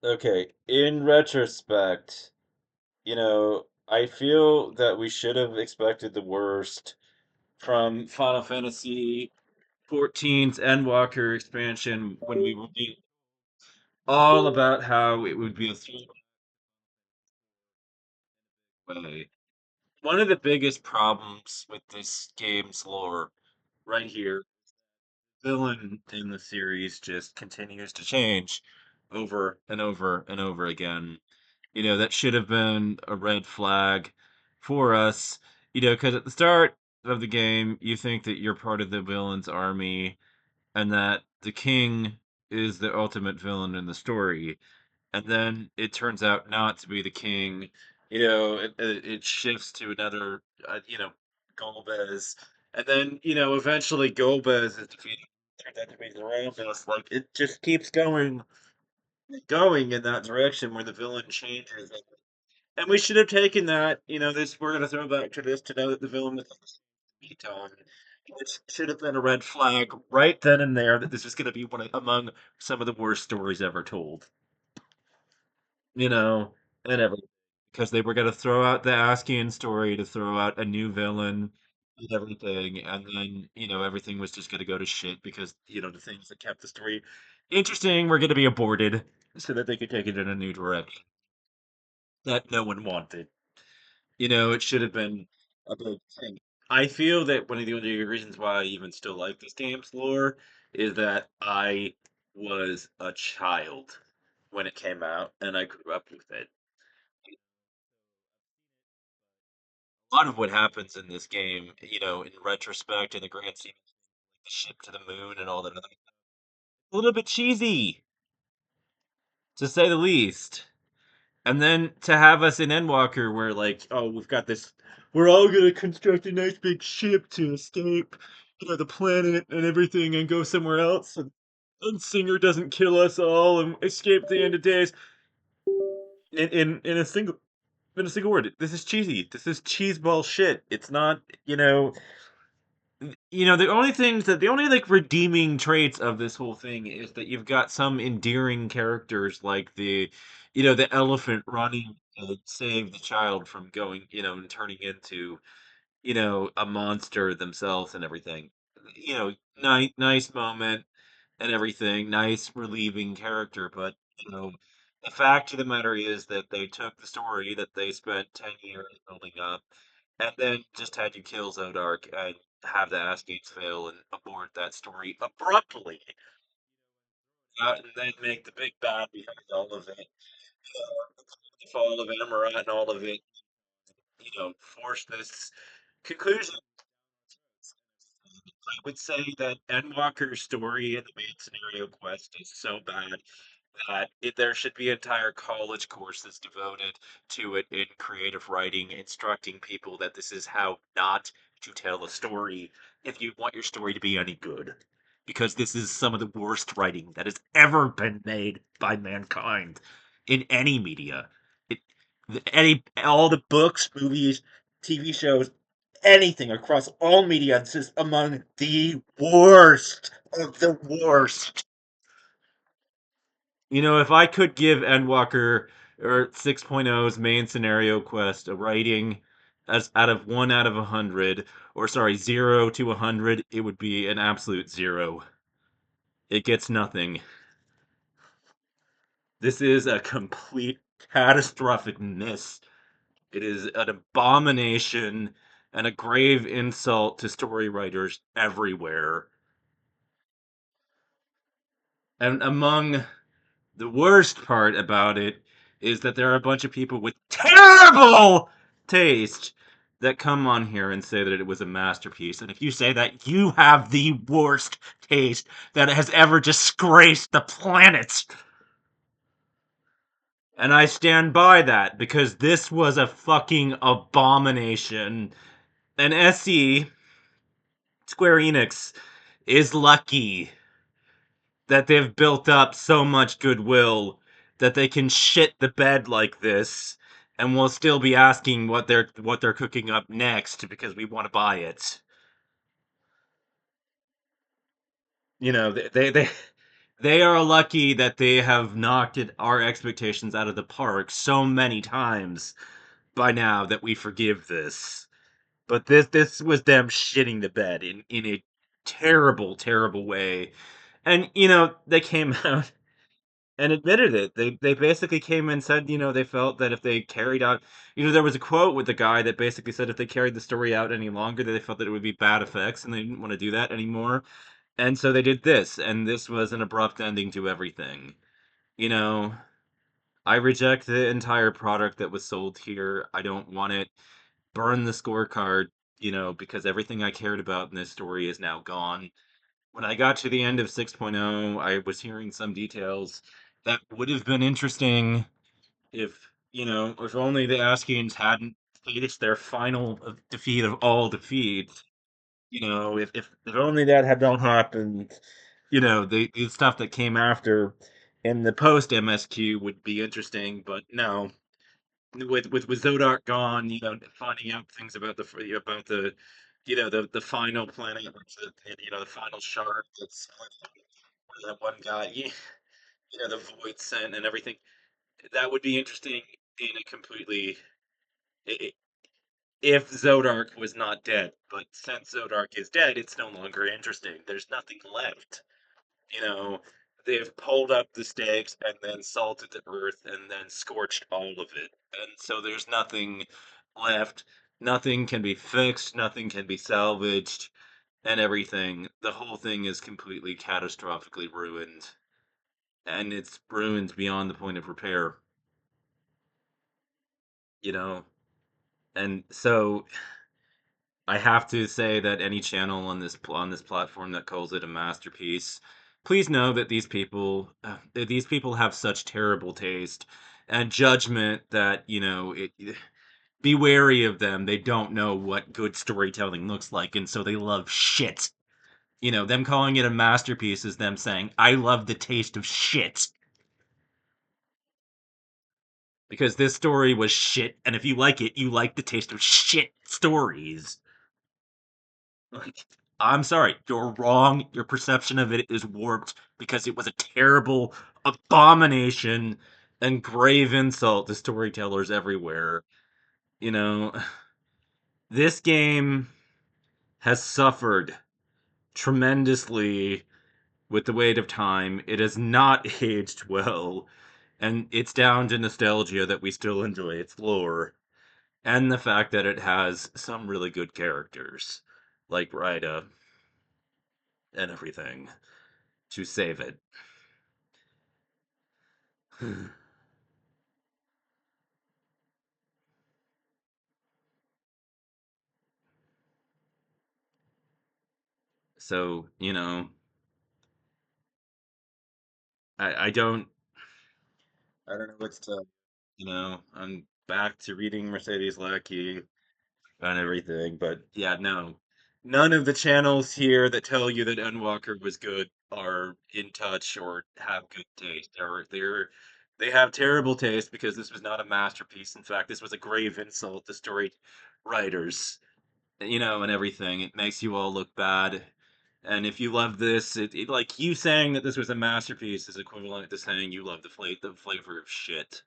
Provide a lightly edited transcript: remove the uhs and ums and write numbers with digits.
Okay, in retrospect, I feel that we should have expected the worst from Final Fantasy XIV's Endwalker expansion when we were all about how it would be a throwaway. One of the biggest problems with this game's lore right here, villain in the series just continues to change over and over and over again. That should have been a red flag for us, because at the start of the game, you think that you're part of the villain's army and that the king is the ultimate villain in the story. And then it turns out not to be the king. It shifts to another, Golbez. And then, eventually Golbez is defeated. Turns out to be Zarathos. Like, it just keeps going in that direction where the villain changes. And we should have taken that, we're gonna throw back to this to know that the villain was Beaton. It should have been a red flag right then and there that this is gonna be among some of the worst stories ever told. You know, and everything. Because they were gonna throw out the Askian story to throw out a new villain and everything, and then, everything was just gonna go to shit because, the things that kept the story interesting were gonna be aborted so that they could take it in a new direction that no one wanted. It should have been a big thing. I feel that one of the only reasons why I even still like this game's lore is that I was a child when it came out and I grew up with it. A lot of what happens in this game, in retrospect, in the grand scheme, the ship to the moon and all that other, a little bit cheesy, to say the least. And then to have us in Endwalker, where like, oh, we're all gonna construct a nice big ship to escape, the planet and everything, and go somewhere else, and Singer doesn't kill us all and escape the end of days. In a single word, this is cheesy. This is cheeseball shit. It's not, the only like redeeming traits of this whole thing is that you've got some endearing characters like the elephant running to save the child from going, and turning into, a monster themselves and everything. Nice moment and everything, nice relieving character, but the fact of the matter is that they took the story that they spent 10 years building up and then just had you kill Zodark and have the Ass Gates fail and abort that story abruptly, and then make the big bad behind all of it, the fall of Amarat and all of it, force this conclusion. I would say that Endwalker's story in the main scenario quest is so bad that there should be entire college courses devoted to it in creative writing, instructing people that this is how not to tell a story if you want your story to be any good. Because this is some of the worst writing that has ever been made by mankind in any media. It, all the books, movies, TV shows, anything across all media, this is among the worst of the worst. If I could give Endwalker or 6.0's main scenario quest a rating as out of 1 out of 100, or sorry, 0 to 100, it would be an absolute 0. It gets nothing. This is a complete catastrophic miss. It is an abomination and a grave insult to story writers everywhere. And among the worst part about it is that there are a bunch of people with terrible taste that come on here and say that it was a masterpiece. And if you say that, you have the worst taste that has ever disgraced the planet. And I stand by that because this was a fucking abomination. And SE, Square Enix, is lucky that they've built up so much goodwill that they can shit the bed like this and we'll still be asking what they're cooking up next because we want to buy it. They They are lucky that they have knocked our expectations out of the park so many times by now that we forgive this. But this was them shitting the bed in a terrible, terrible way. And they came out and admitted it. They basically came and said, they felt that if they carried out, there was a quote with the guy that basically said if they carried the story out any longer, that they felt that it would be bad effects and they didn't want to do that anymore. And so they did this, and this was an abrupt ending to everything. You know, I reject the entire product that was sold here. I don't want it. Burn the scorecard, because everything I cared about in this story is now gone. When I got to the end of 6.0, I was hearing some details that would have been interesting if only the Askians hadn't faced their final defeat of all defeats. If only that had not happened, the stuff that came after in the post MSQ would be interesting, but no. With Zodart gone, finding out things about the final planet, or the final shard that's where that one guy, the void sent and everything. That would be interesting in a completely i- if Zodark was not dead. But since Zodark is dead, it's no longer interesting. There's nothing left. You know, they've pulled up the stakes and then salted the earth and then scorched all of it. And so there's nothing left. Nothing can be fixed, nothing can be salvaged, and everything. The whole thing is completely catastrophically ruined. And it's ruined beyond the point of repair, you know? And so I have to say that any channel on this platform that calls it a masterpiece, please know that these people have such terrible taste and judgment that be wary of them. They don't know what good storytelling looks like, and so they love shit. Them calling it a masterpiece is them saying, "I love the taste of shit." Because this story was shit, and if you like it, you like the taste of shit stories. Like, I'm sorry, you're wrong. Your perception of it is warped because it was a terrible abomination and grave insult to storytellers everywhere. You know, this game has suffered tremendously with the weight of time. It has not aged well, and it's down to nostalgia that we still enjoy its lore, and the fact that it has some really good characters, like Rida and everything, to save it. So, I don't know what's to, I'm back to reading Mercedes Lackey and everything, but yeah, no. None of the channels here that tell you that Endwalker was good are in touch or have good taste. They have terrible taste because this was not a masterpiece. In fact, this was a grave insult to story writers, and everything. It makes you all look bad. And if you love this, like you saying that this was a masterpiece is equivalent to saying you love the flavor of shit.